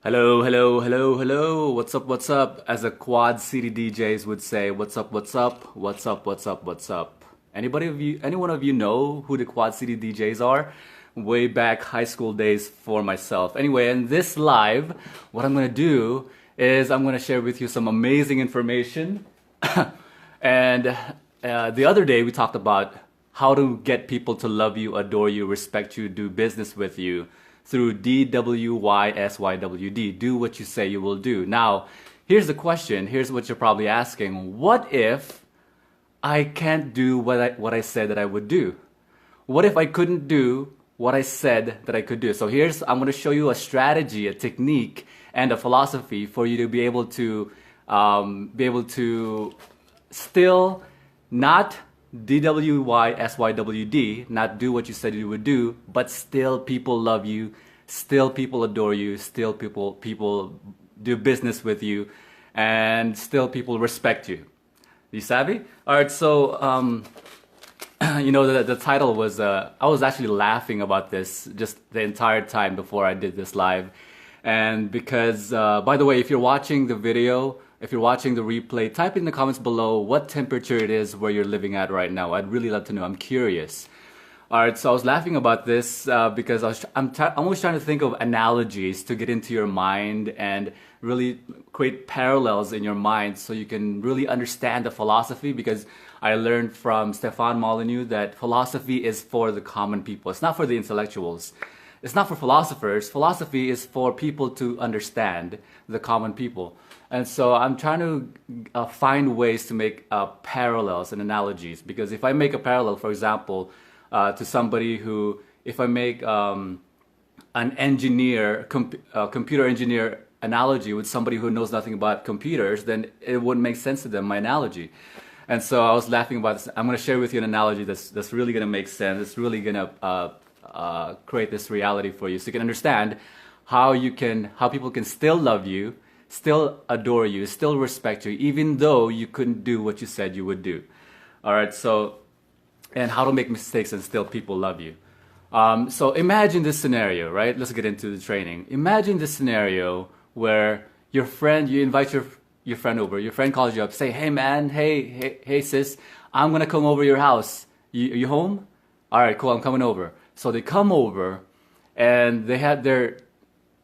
Hello, hello, hello, hello. What's up, what's up? As the Quad City DJs would say, what's up, what's up? What's up, what's up, what's up? Any one of you know who the Quad City DJs are? Way back high school days for myself. Anyway, in this live, what I'm gonna do is I'm gonna share with you some amazing information. And the other day we talked about how to get people to love you, adore you, respect you, do business with you through DWYSYWD. Do what you say you will do. Now, here's the question. Here's what you're probably asking. What if I can't do what I said that I would do? What if I couldn't do what I said that I could do? So I'm going to show you a strategy, a technique, and a philosophy for you to be able to still not DWYSYWD, not do what you said you would do, but still people love you, still people adore you, still people do business with you, and still people respect you. You savvy? All right, so the title was I was actually laughing about this just the entire time before I did this live, and because by the way, if you're watching the video, if you're watching the replay, type in the comments below what temperature it is where you're living at right now. I'd really love to know. I'm curious. All right, so I was laughing about this because I'm always trying to think of analogies to get into your mind and really create parallels in your mind so you can really understand the philosophy, because I learned from Stefan Molyneux that philosophy is for the common people. It's not for the intellectuals. It's not for philosophers. Philosophy is for people to understand, the common people. And so I'm trying to find ways to make parallels and analogies, because if I make a parallel, for example, to somebody who, if I make an computer engineer analogy with somebody who knows nothing about computers, then it wouldn't make sense to them, my analogy. And so I was laughing about this. I'm going to share with you an analogy that's really going to make sense. It's really going to create this reality for you, so you can understand how people can still love you, still adore you, still respect you, even though you couldn't do what you said you would do. All right, so, and how to make mistakes and still people love you. So imagine this scenario, right? Let's get into the training. Imagine this scenario where you invite your friend over. Your friend calls you up, say, hey man, hey sis, I'm gonna come over your house. You home? All right, cool, I'm coming over. So they come over, and they had their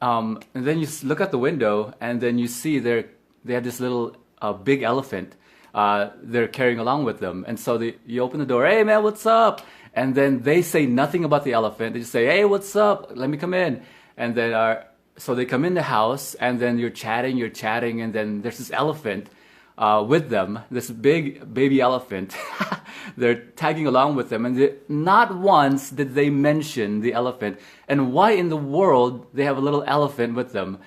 and then you look at the window, and then you see they have this little big elephant they're carrying along with them. And so you open the door, hey man, what's up? And then they say nothing about the elephant. They just say, hey, what's up? Let me come in. And then so they come in the house, and then you're chatting, and then there's this elephant with them, this big baby elephant. They're tagging along with them, and not once did they mention the elephant and why in the world they have a little elephant with them.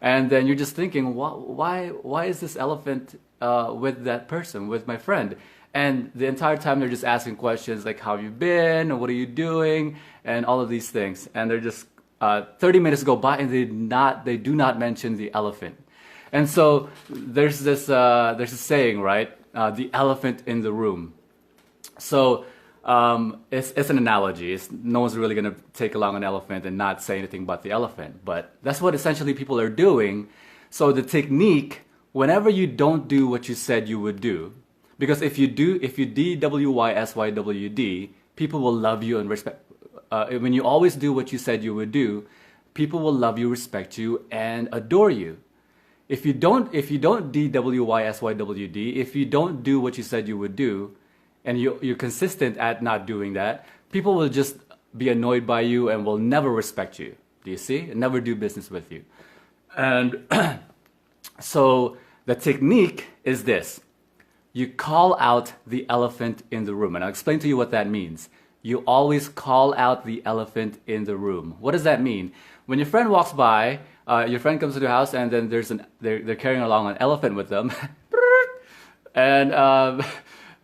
And then you're just thinking, why is this elephant with that person, with my friend? And the entire time they're just asking questions like, how have you been, or what are you doing, and all of these things. And they're just 30 minutes go by, and they do not mention the elephant. And so there's this saying, right? The elephant in the room. So it's an analogy. No one's really going to take along an elephant and not say anything about the elephant. But that's what essentially people are doing. So the technique, whenever you don't do what you said you would do, because if you DWYSYWD, people will love you and respect. When you always do what you said you would do, people will love you, respect you, and adore you. If you don't DWYSYWD, if you don't do what you said you would do, and you're consistent at not doing that, people will just be annoyed by you and will never respect you. Do you see? And never do business with you. And so the technique is this. You call out the elephant in the room. And I'll explain to you what that means. You always call out the elephant in the room. What does that mean? When your friend walks by, your friend comes to the house, and then they're carrying along an elephant with them.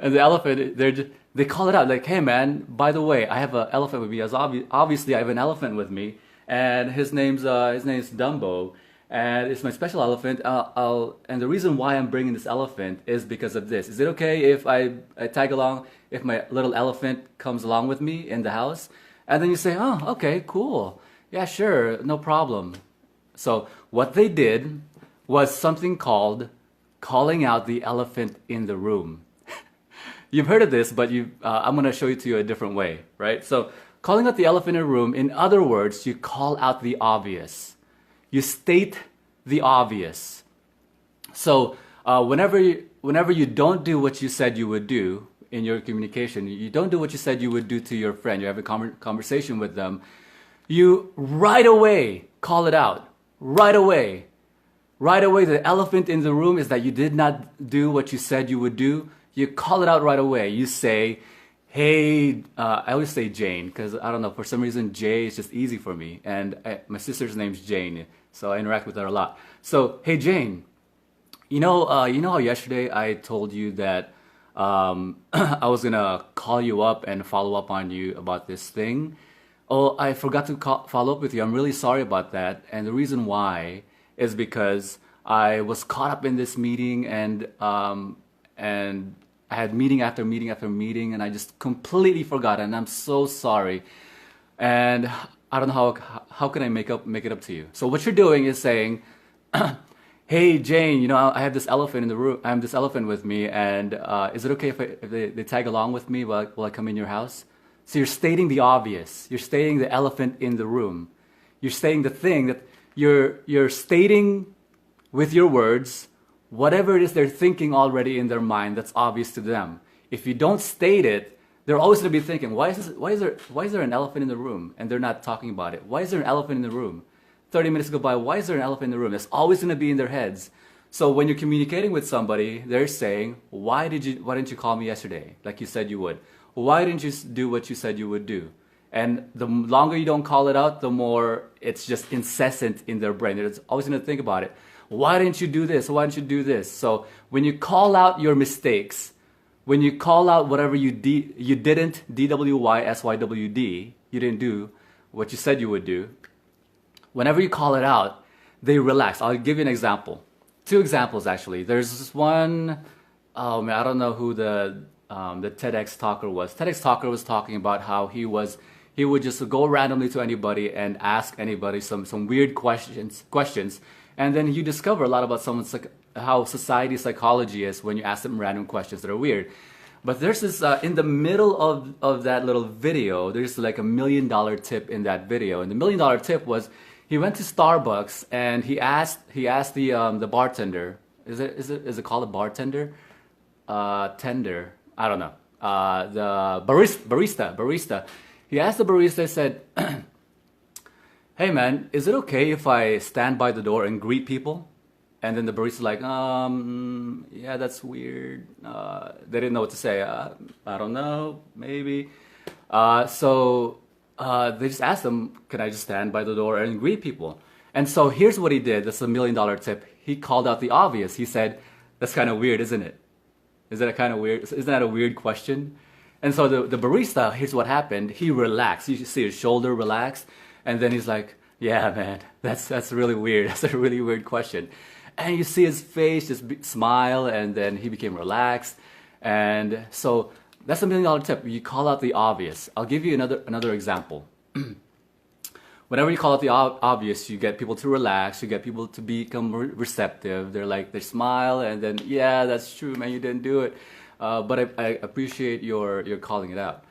And the elephant, they call it out like, hey man, by the way, I have an elephant with me. Obviously, I have an elephant with me, and his name's Dumbo, and it's my special elephant. And the reason why I'm bringing this elephant is because of this. Is it okay if I tag along, if my little elephant comes along with me in the house? And then you say, oh, okay, cool. Yeah, sure, no problem. So what they did was something called calling out the elephant in the room. You've heard of this, but I'm going to show it to you a different way, right? So calling out the elephant in the room, in other words, you call out the obvious. You state the obvious. So whenever you don't do what you said you would do in your communication, you don't do what you said you would do to your friend, you have a conversation with them, you right away call it out. Right away. Right away, the elephant in the room is that you did not do what you said you would do. You call it out right away. You say, hey, I always say Jane, because I don't know, for some reason, Jay is just easy for me. And my sister's name's Jane, so I interact with her a lot. So, hey, Jane, you know how yesterday I told you that I was going to call you up and follow up on you about this thing? Oh, I forgot to follow up with you. I'm really sorry about that. And the reason why is because I was caught up in this meeting and I had meeting after meeting after meeting, and I just completely forgot, and I'm so sorry. And I don't know how can I make it up to you. So what you're doing is saying, hey Jane, you know, I have this elephant in the room. I have this elephant with me, and is it okay if they tag along with me while I come in your house? So you're stating the obvious. You're stating the elephant in the room. You're stating the thing that you're stating with your words whatever it is they're thinking already in their mind that's obvious to them. If you don't state it, they're always going to be thinking, why is there an elephant in the room? And they're not talking about it. Why is there an elephant in the room? 30 minutes go by, why is there an elephant in the room? It's always going to be in their heads. So when you're communicating with somebody, they're saying, why didn't you call me yesterday like you said you would? Why didn't you do what you said you would do? And the longer you don't call it out, the more it's just incessant in their brain. They're always going to think about it. Why didn't you do this? Why didn't you do this? So when you call out your mistakes, when you call out whatever you didn't, DWYSYWD, you didn't do what you said you would do, whenever you call it out, they relax. I'll give you an example. 2 examples, actually. There's this one, oh man, I don't know who the TEDx talker was. TEDx talker was talking about how he would just go randomly to anybody and ask anybody some weird questions, and then you discover a lot about how society psychology is when you ask them random questions that are weird. But there's this, in the middle of that little video, there's like $1 million tip in that video. And the $1 million tip was, he went to Starbucks and he asked the bartender, is it called a bartender? Tender, I don't know. The barista. He asked the barista, said, hey man, is it okay if I stand by the door and greet people? And then the barista's like, yeah, that's weird. They didn't know what to say. I don't know, maybe. So they just asked him, can I just stand by the door and greet people? And so here's what he did. That's $1 million tip. He called out the obvious. He said, that's kind of weird, isn't it? Is that kind of weird? Isn't that a weird question? And so the barista, here's what happened. He relaxed. You see his shoulder relaxed. And then he's like, yeah, man, that's really weird. That's a really weird question. And you see his face just smile, and then he became relaxed. And so that's $1 million tip. You call out the obvious. I'll give you another example. Whenever you call out the obvious, you get people to relax, you get people to become receptive. They smile, and then, yeah, that's true, man, you didn't do it. But I appreciate your calling it out.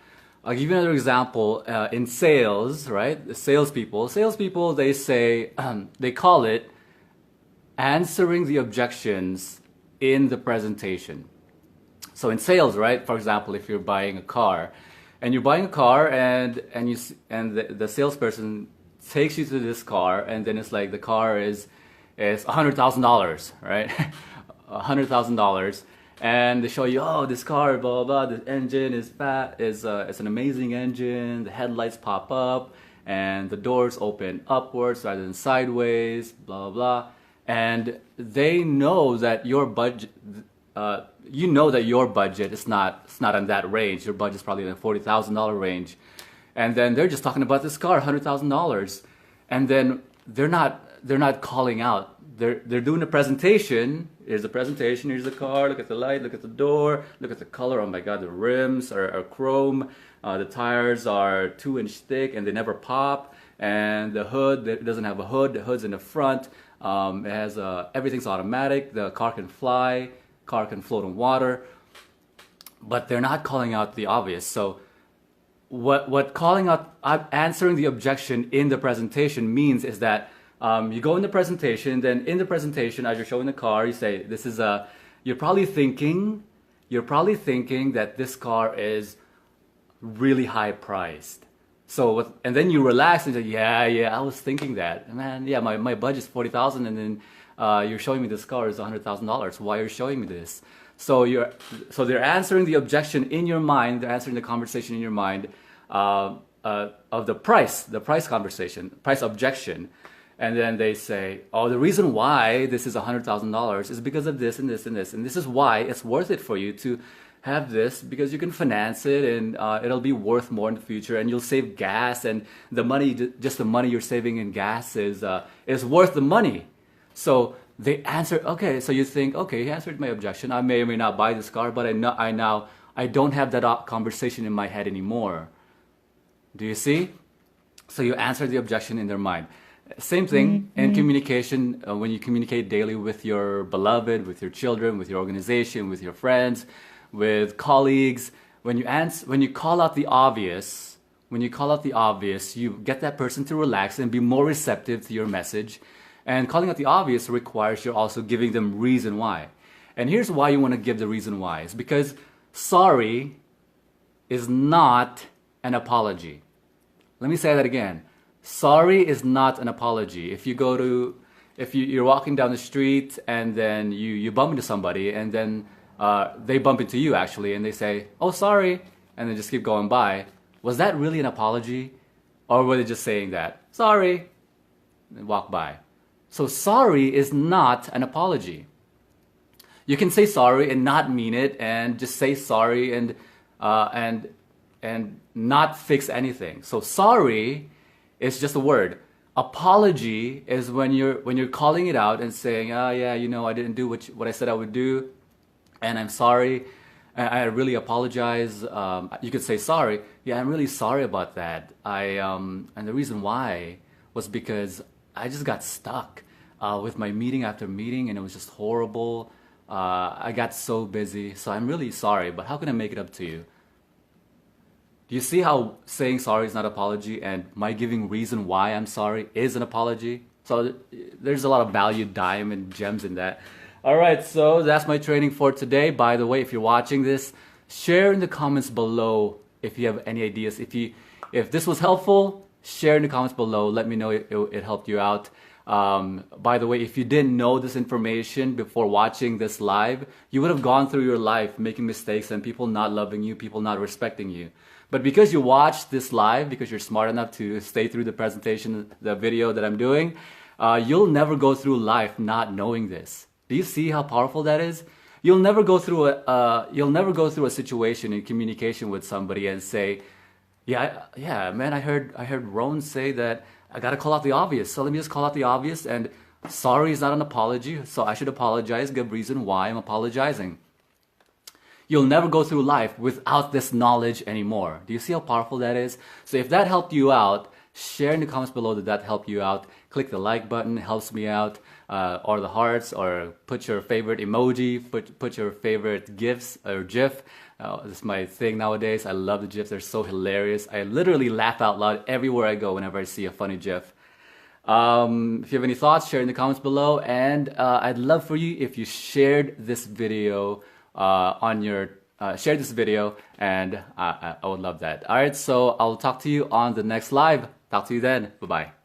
I'll give you another example. In sales, right? The salespeople, they say, they call it answering the objections in the presentation. So in sales, right? For example, if you're buying a car, and the salesperson takes you to this car, and then it's like the car is $100,000, right? $100,000, and they show you, oh, this car, blah blah blah. The engine is it's an amazing engine. The headlights pop up, and the doors open upwards rather than sideways, blah blah blah. And they know that your budget, you know that your budget is not in that range. Your budget's probably in the $40,000 range. And then they're just talking about this car, $100,000. And then they're not calling out. They're doing a presentation. Here's the presentation, here's the car, look at the light, look at the door, look at the color. Oh my God, the rims are chrome. The tires are 2-inch thick and they never pop. and the hood, it doesn't have a hood, the hood's in the front. It has everything's automatic. The car can fly, car can float on water, but they're not calling out the obvious. So what calling out, answering the objection in the presentation means is that you go in the presentation, then in the presentation, as you're showing the car, you say, this is a, you're probably thinking that this car is really high priced. So, and then you relax and say, yeah, I was thinking that. Man, yeah, my budget's $40,000, and then you're showing me this car is $100,000. Why are you showing me this? So they're answering the objection in your mind. They're answering the conversation in your mind of the price conversation, price objection. And then they say, oh, the reason why this is $100,000 is because of this and this and this. And this is why it's worth it for you to have this, because you can finance it, and it'll be worth more in the future, and you'll save gas, and the money, just the money you're saving in gas is worth the money. So they answer, okay, so you think, okay, he answered my objection. I may or may not buy this car, but I don't have that conversation in my head anymore. Do you see? So you answer the objection in their mind. Same thing in communication, when you communicate daily with your beloved, with your children, with your organization, with your friends, with colleagues. When you call out the obvious, you get that person to relax and be more receptive to your message. And calling out the obvious requires you're also giving them reason why. And here's why you want to give the reason why. It's because sorry is not an apology. Let me say that again. Sorry is not an apology. If you're walking down the street and then you bump into somebody, and then they bump into you actually, and they say, oh, sorry, and then just keep going by. Was that really an apology? Or were they just saying that? Sorry, and walk by. So sorry is not an apology. You can say sorry and not mean it, and just say sorry and not fix anything. So sorry is just a word. Apology is when you're calling it out and saying, oh yeah, I didn't do what I said I would do, and I'm sorry. I really apologize. You could say sorry. Yeah, I'm really sorry about that. And the reason why was because I just got stuck with my meeting after meeting, and it was just horrible. I got so busy, so I'm really sorry, but how can I make it up to you? Do you see how saying sorry is not an apology, and my giving reason why I'm sorry is an apology? So there's a lot of value, diamond gems in that. All right, so that's my training for today. By the way, if you're watching this, share in the comments below if you have any ideas. If this was helpful, share in the comments below. Let me know it helped you out. By the way, if you didn't know this information before watching this live, you would have gone through your life making mistakes and people not loving you, people not respecting you. But because you watched this live, because you're smart enough to stay through the presentation, the video that I'm doing, you'll never go through life not knowing this. Do you see how powerful that is? You'll never go through a situation in communication with somebody and say, yeah, man, I heard Rone say that I gotta call out the obvious. So let me just call out the obvious, and sorry is not an apology, so I should apologize, give reason why I'm apologizing. You'll never go through life without this knowledge anymore. Do you see how powerful that is? So if that helped you out, share in the comments below that helped you out. Click the like button, it helps me out, or the hearts, or put your favorite emoji, put your favorite GIFs or GIF. This is my thing nowadays. I love the GIFs, they're so hilarious. I literally laugh out loud everywhere I go whenever I see a funny GIF. If you have any thoughts, share in the comments below, and I'd love for you if you shared this video share this video, and I would love that. All right, so I'll talk to you on the next live. Talk to you then. Bye-bye.